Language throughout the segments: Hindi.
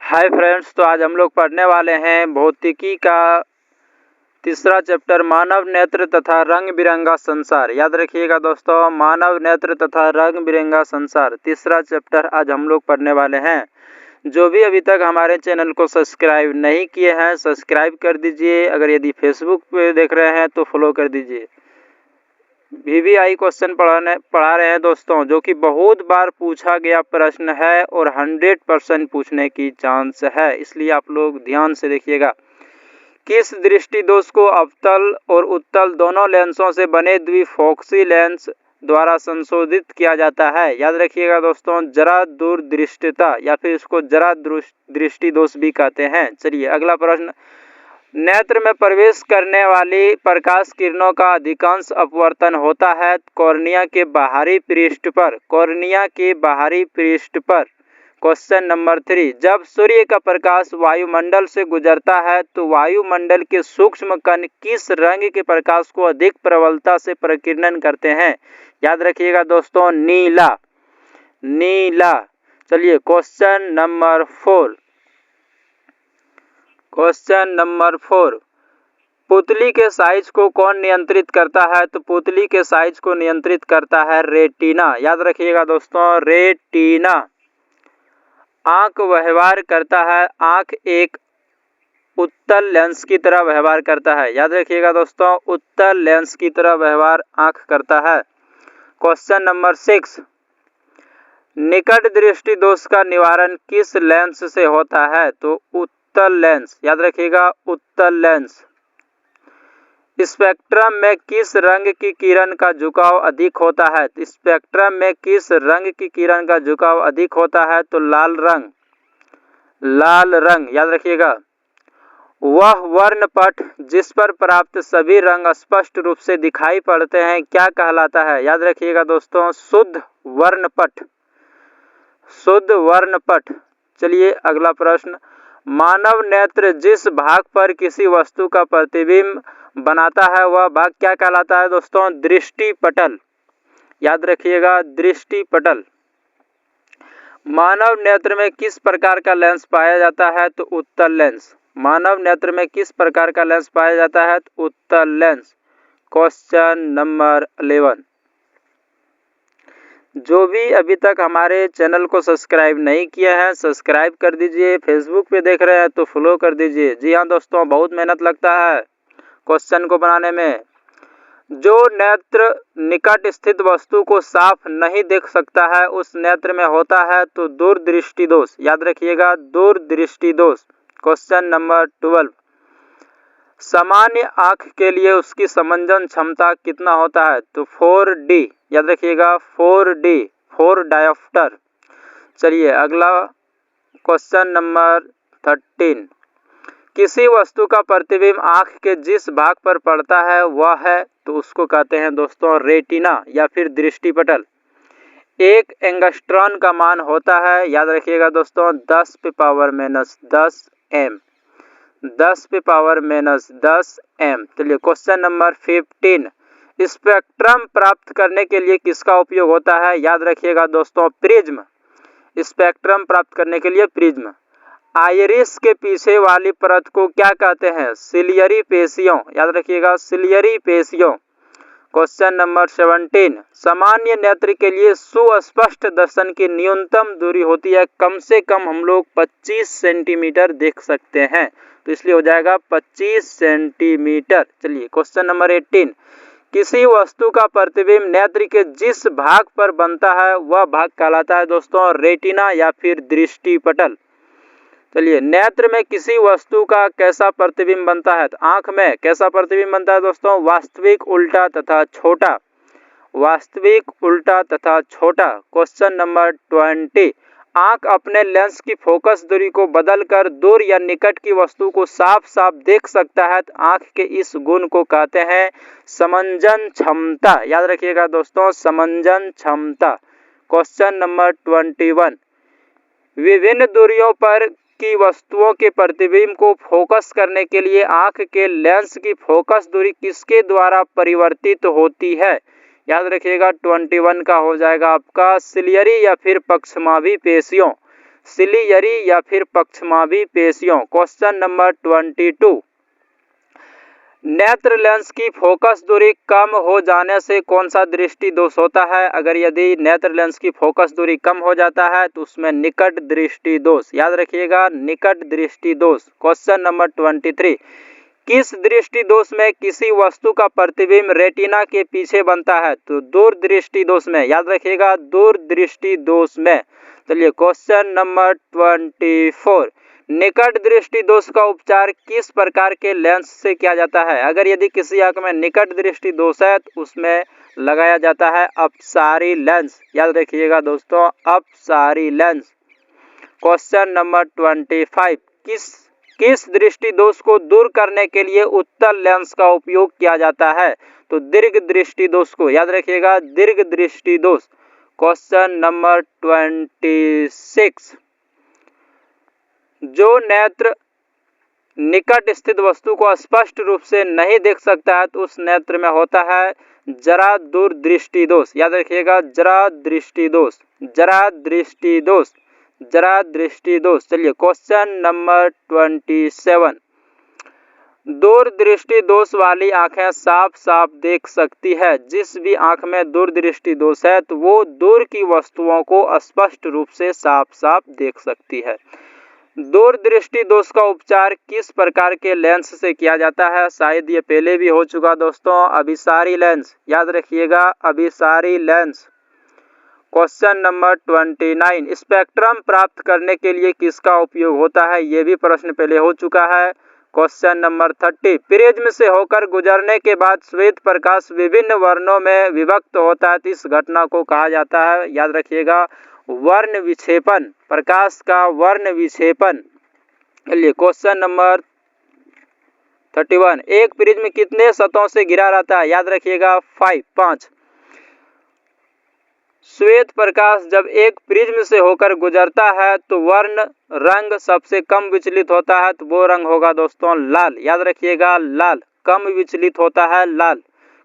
हाय फ्रेंड्स, तो आज हम लोग पढ़ने वाले हैं भौतिकी का तीसरा चैप्टर मानव नेत्र तथा रंग बिरंगा संसार। याद रखिएगा दोस्तों, मानव नेत्र तथा रंग बिरंगा संसार तीसरा चैप्टर आज हम लोग पढ़ने वाले हैं। जो भी अभी तक हमारे चैनल को सब्सक्राइब नहीं किए हैं सब्सक्राइब कर दीजिए। अगर यदि फेसबुक पे देख रहे हैं तो फॉलो कर दीजिए। VVI क्वेश्चन पढ़ा रहे हैं दोस्तों, जो कि बहुत बार पूछा गया प्रश्न है और 100% पूछने की चांस है, इसलिए आप लोग ध्यान से देखिएगा। किस दृष्टि दोष को अवतल और उत्तल दोनों लेंसों से बने द्विफोक्सी लेंस द्वारा संशोधित किया जाता है? याद रखिएगा दोस्तों, जरा दूरदृष्टिता या फिर इसको जरा दृष्टि दोष भी कहते हैं। चलिए अगला प्रश्न, नेत्र में प्रवेश करने वाली प्रकाश किरणों का अधिकांश अपवर्तन होता है कॉर्निया के बाहरी पृष्ठ पर। कॉर्निया के बाहरी पृष्ठ पर। क्वेश्चन नंबर 3, जब सूर्य का प्रकाश वायुमंडल से गुजरता है तो वायुमंडल के सूक्ष्म कण किस रंग के प्रकाश को अधिक प्रबलता से प्रकीर्णन करते हैं? याद रखिएगा दोस्तों, नीला। नीला। चलिए क्वेश्चन नंबर 4। क्वेश्चन नंबर 4, पुतली के साइज को कौन नियंत्रित करता है? तो पुतली के साइज को नियंत्रित करता है रेटिना। याद रखिएगा दोस्तों, रेटिना। आंख व्यवहार करता है, आंख एक उत्तल लेंस की तरह व्यवहार करता है। याद रखिएगा दोस्तों, उत्तल लेंस की तरह व्यवहार आंख करता है। क्वेश्चन नंबर 6, निकट दृष्टि दोष का निवारण किस लेंस से होता है? तो उत्तल लेंस। याद रखिएगा, उत्तल लेंस। स्पेक्ट्रम में किस रंग की किरण का झुकाव अधिक होता है? स्पेक्ट्रम में किस रंग की किरण का झुकाव अधिक होता है? तो लाल रंग। लाल रंग। याद रखिएगा, वह वर्णपट जिस पर प्राप्त सभी रंग स्पष्ट रूप से दिखाई पड़ते हैं क्या कहलाता है? याद रखिएगा दोस्तों, शुद्ध वर्णपट। शुद्ध वर्णपट। चलिए अगला प्रश्न, मानव नेत्र जिस भाग पर किसी वस्तु का प्रतिबिंब बनाता है वह भाग क्या कहलाता है दोस्तों? दृष्टिपटल। याद रखिएगा, दृष्टिपटल। मानव नेत्र में किस प्रकार का लेंस पाया जाता है? तो उत्तल लेंस। मानव नेत्र में किस प्रकार का लेंस पाया जाता है? तो उत्तल लेंस। क्वेश्चन नंबर 11, जो भी अभी तक हमारे चैनल को सब्सक्राइब नहीं किया है सब्सक्राइब कर दीजिए। फेसबुक पे देख रहे हैं तो फॉलो कर दीजिए। जी हाँ दोस्तों, बहुत मेहनत लगता है क्वेश्चन को बनाने में। जो नेत्र निकट स्थित वस्तु को साफ नहीं देख सकता है उस नेत्र में होता है तो दूरदृष्टि दोष। याद रखिएगा, दूरदृष्टि दोष। क्वेश्चन नंबर 12, सामान्य आंख के लिए उसकी समंजन क्षमता कितना होता है? तो 4D। याद रखिएगा, 4D, 4 डायोप्टर। चलिए अगला क्वेश्चन नंबर 13, किसी वस्तु का प्रतिबिंब आंख के जिस भाग पर पड़ता है वह है तो उसको कहते हैं दोस्तों रेटिना या फिर दृष्टिपटल। एक एंगस्ट्रॉन का मान होता है, याद रखिएगा दोस्तों, 10⁻10 एम। 10⁻10 एम। चलिए क्वेश्चन नंबर 15, स्पेक्ट्रम प्राप्त करने के लिए किसका उपयोग होता है? याद रखिएगा दोस्तों, प्रिज्म। स्पेक्ट्रम प्राप्त करने के लिए प्रिज्म। आइरिस के पीछे वाली परत को क्या कहते हैं? सिलियरी पेशियों। याद रखिएगा, सिलियरी पेशियों। क्वेश्चन नंबर 17, सामान्य नेत्र के लिए सुस्पष्ट दर्शन की न्यूनतम दूरी होती है, कम से कम हम लोग 25 सेंटीमीटर देख सकते हैं, तो इसलिए हो जाएगा 25 सेंटीमीटर। चलिए क्वेश्चन नंबर 18, किसी वस्तु का प्रतिबिंब नेत्र के जिस भाग पर बनता है वह भाग कहलाता है दोस्तों रेटिना या फिर दृष्टिपटल। चलिए, नेत्र में किसी वस्तु का कैसा प्रतिबिंब बनता है? तो आंख में कैसा प्रतिबिंब बनता है दोस्तों? वास्तविक, उल्टा तथा छोटा। वास्तविक, उल्टा तथा छोटा। क्वेश्चन नंबर 20, आंख अपने लेंस की फोकस दूरी को बदलकर दूर या निकट की वस्तु को साफ साफ देख सकता है, तो आंख के इस गुण को कहते हैं समंजन क्षमता। याद रखिएगा दोस्तों, समंजन क्षमता। क्वेश्चन नंबर 21, विभिन्न दूरियों पर की वस्तुओं के प्रतिबिंब को फोकस करने के लिए आंख के लेंस की फोकस दूरी किसके द्वारा परिवर्तित होती है? याद रखिएगा 21 का हो जाएगा आपका सिलियरी या फिर पक्षमाभी पेशियों। सिलियरी या फिर पक्षमाभी पेशियों। क्वेश्चन नंबर 22, नेत्र लेंस की फोकस दूरी कम हो जाने से कौन सा दृष्टि दोष होता है? अगर यदि नेत्र लेंस की फोकस दूरी कम हो जाता है तो उसमें निकट दृष्टि दोष, याद रखिएगा, निकट दृष्टि दोष। क्वेश्चन नंबर 23, किस दृष्टि दोष में किसी वस्तु का प्रतिबिंब रेटिना के पीछे बनता है? तो दूरदृष्टि दोष में, याद रखिएगा, दूरदृष्टि दोष में। चलिए क्वेश्चन नंबर 24, निकट दृष्टि दोष का उपचार किस प्रकार के लेंस से किया जाता है? अगर यदि किसी आंख में निकट दृष्टि दोष है तो उसमें लगाया जाता है अपसारी लेंस, याद रखिएगा दोस्तों, अपसारी लेंस। क्वेश्चन नंबर 25, किस दृष्टि दोष को दूर करने के लिए उत्तल लेंस का उपयोग किया जाता है? तो दीर्घ दृष्टि दोष को, याद रखिएगा, दीर्घ दृष्टि दोष। क्वेश्चन नंबर 26, जो नेत्र निकट स्थित वस्तु को स्पष्ट रूप से नहीं देख सकता है तो उस नेत्र में होता है जरा दूर दृष्टि दोष, याद रखिएगा, जरा दृष्टि दोष, जरा दृष्टि दोष, जरा दृष्टि दोष। चलिए क्वेश्चन नंबर 27, दूर दृष्टि दोष वाली आंखें साफ साफ देख सकती है। जिस भी आंख में दूर दृष्टि दोष है तो वो दूर की वस्तुओं को स्पष्ट रूप से साफ साफ देख सकती है। दूर दृष्टि दोष का उपचार किस प्रकार के लेंस से किया जाता है? शायद ये पहले भी हो चुका दोस्तों, अभिसारी लेंस, याद रखिएगा, अभिसारी लेंस। क्वेश्चन नंबर 29, स्पेक्ट्रम प्राप्त करने के लिए किसका उपयोग होता है? ये भी प्रश्न पहले हो चुका है। क्वेश्चन नंबर 30, प्रिज्म से होकर गुजरने के बाद श्वेत प्रकाश विभिन्न वर्णों में विभक्त होता है तो इस घटना को कहा जाता है, याद रखिएगा, वर्ण विक्षेपन, प्रकाश का वर्ण विक्षेपन। चलिए क्वेश्चन नंबर 31, एक प्रिज्म कितने सतहों से घिरा रहता है? याद रखिएगा, 5। श्वेत प्रकाश जब एक प्रिज्म से होकर गुजरता है तो वर्ण रंग सबसे कम विचलित होता है, तो वो रंग होगा दोस्तों लाल, याद रखिएगा, लाल, कम विचलित होता है, लाल।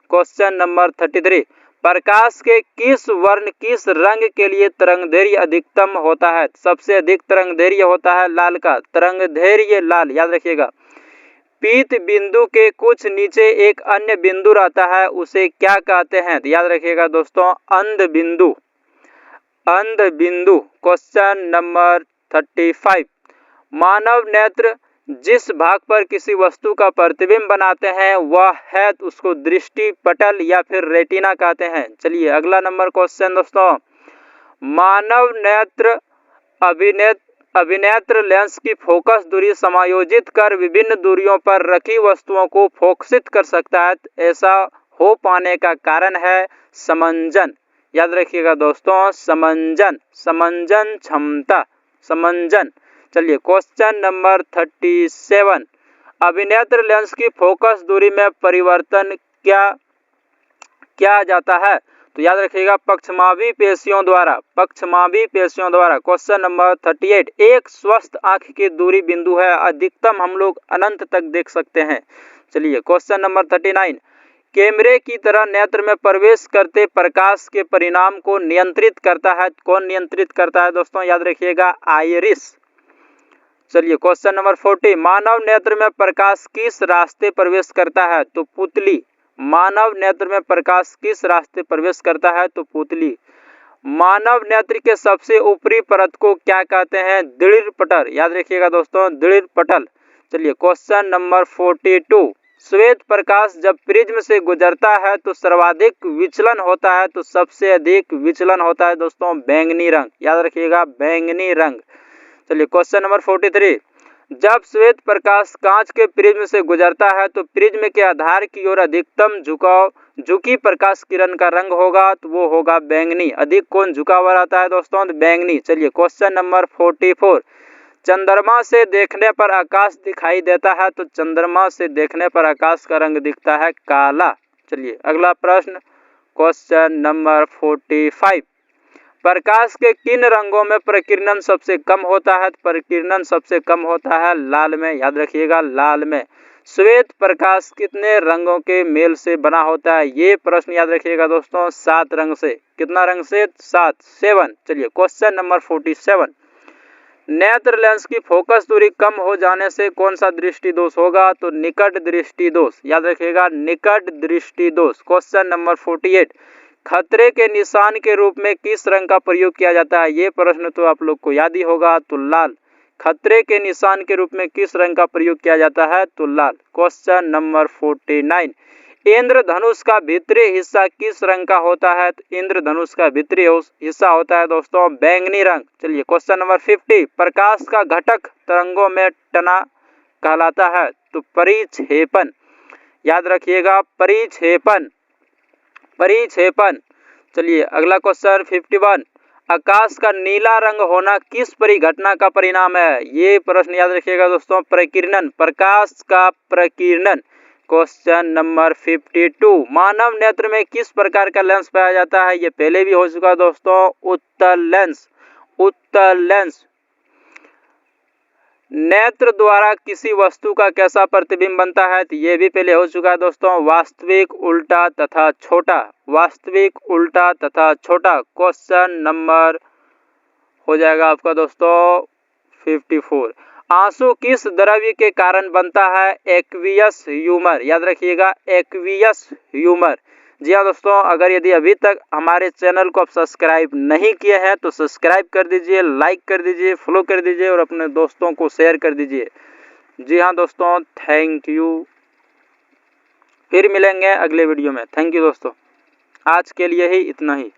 क्वेश्चन नंबर 33, प्रकाश के किस वर्ण किस रंग के लिए तरंगदैर्घ्य अधिकतम होता है? सबसे अधिक तरंगदैर्घ्य होता है लाल का, तरंगदैर्घ्य लाल, याद रखिएगा। पीत बिंदु के कुछ नीचे एक अन्य बिंदु रहता है, उसे क्या कहते हैं? तो याद रखिएगा दोस्तों, अंध बिंदु, अंध बिंदु। क्वेश्चन नंबर 35, मानव नेत्र जिस भाग पर किसी वस्तु का प्रतिबिंब बनाते हैं वह है तो उसको दृष्टि पटल या फिर रेटिना कहते हैं। चलिए अगला नंबर क्वेश्चन दोस्तों, मानव नेत्र अभिनेत्र लेंस की फोकस दूरी समायोजित कर विभिन्न दूरियों पर रखी वस्तुओं को फोकसित कर सकता है, ऐसा हो पाने का कारण है समंजन, याद रखिएगा दोस्तों, समंजन, समंजन क्षमता, समंजन। चलिए क्वेश्चन नंबर 37, अभिनेत्र लेंस की फोकस दूरी में परिवर्तन क्या जाता है? तो याद रखिएगा, पक्षमाभी पेशियों द्वारा, पक्षमाभी पेशियों द्वारा। क्वेश्चन नंबर 38, एक स्वस्थ आंख की दूरी बिंदु है, अधिकतम हम लोग अनंत तक देख सकते हैं। चलिए क्वेश्चन नंबर 39, कैमरे की तरह नेत्र में प्रवेश करते प्रकाश के परिणाम को नियंत्रित करता है, कौन नियंत्रित करता है दोस्तों? याद रखिएगा, आइरिस। चलिए क्वेश्चन नंबर 40, मानव नेत्र में प्रकाश किस रास्ते प्रवेश करता है? तो पुतली। मानव नेत्र में प्रकाश किस रास्ते प्रवेश करता है? तो पुतली। मानव नेत्र के सबसे ऊपरी परत को क्या कहते हैं? दृढ़ पटल, याद रखिएगा दोस्तों, दृढ़ पटल। चलिए क्वेश्चन नंबर 42, श्वेत प्रकाश जब प्रिज्म से गुजरता है तो सर्वाधिक विचलन होता है, तो सबसे अधिक विचलन होता है दोस्तों बैंगनी रंग, याद रखिएगा, बैंगनी रंग। चलिए क्वेश्चन नंबर 43, जब श्वेत प्रकाश कांच के प्रिज्म से गुजरता है तो प्रिज्म के आधार की ओर अधिकतम झुकी प्रकाश किरण का रंग होगा, तो वो होगा बैंगनी। अधिक कौन झुका हुआ रहता है दोस्तों? तो बैंगनी। चलिए क्वेश्चन नंबर 44, चंद्रमा से देखने पर आकाश दिखाई देता है, तो चंद्रमा से देखने पर आकाश का रंग दिखता है काला। चलिए अगला प्रश्न, क्वेश्चन नंबर 45, प्रकाश के किन रंगों में प्रकीर्णन सबसे कम होता है? प्रकीर्णन सबसे कम होता है लाल में, याद रखिएगा, लाल में। श्वेत प्रकाश कितने रंगों के मेल से बना होता है? ये प्रश्न याद रखिएगा दोस्तों, 7 रंग से। कितना रंग से? 7। चलिए क्वेश्चन नंबर 47, नेत्र लेंस की फोकस दूरी कम हो जाने से कौन सा दृष्टि दोष होगा? तो निकट दृष्टि दोष, याद रखिएगा निकट दृष्टि दोष। क्वेश्चन नंबर 48, खतरे के निशान के रूप में किस रंग का प्रयोग किया जाता है? ये प्रश्न तो आप लोग को याद ही होगा, तो लाल। खतरे के निशान के रूप में किस रंग का प्रयोग किया जाता है? तो लाल। क्वेश्चन नंबर 49, इंद्रधनुष का भीतरी हिस्सा किस रंग का होता है? तो इंद्रधनुष का भीतरी हिस्सा होता है दोस्तों बैंगनी रंग। चलिए क्वेश्चन नंबर 50, प्रकाश का घटक तरंगों में टना कहलाता है? तो परिक्षेपण, याद रखिएगा परिक्षेपण, परिक्षेपण। चलिए अगला क्वेश्चन 51, आकाश का नीला रंग होना किस परिघटना का परिणाम है? ये प्रश्न याद रखिएगा दोस्तों प्रकीर्णन, प्रकाश का प्रकीर्णन। क्वेश्चन नंबर 52, मानव नेत्र में किस प्रकार का लेंस पाया जाता है? ये पहले भी हो चुका है दोस्तों, उत्तल लेंस, उत्तल लेंस। नेत्र द्वारा किसी वस्तु का कैसा प्रतिबिंब बनता है? तो ये भी पहले हो चुका है दोस्तों, वास्तविक, उल्टा तथा छोटा, वास्तविक, उल्टा तथा छोटा। क्वेश्चन नंबर हो जाएगा आपका दोस्तों 54, आंसू किस द्रव्य के कारण बनता है? एक्वियस ह्यूमर, याद रखिएगा एक्वियस ह्यूमर। जी हाँ दोस्तों, अगर यदि अभी तक हमारे चैनल को आप सब्सक्राइब नहीं किए हैं तो सब्सक्राइब कर दीजिए, लाइक कर दीजिए, फॉलो कर दीजिए और अपने दोस्तों को शेयर कर दीजिए। जी हाँ दोस्तों, थैंक यू। फिर मिलेंगे अगले वीडियो में। थैंक यू दोस्तों, आज के लिए ही इतना ही।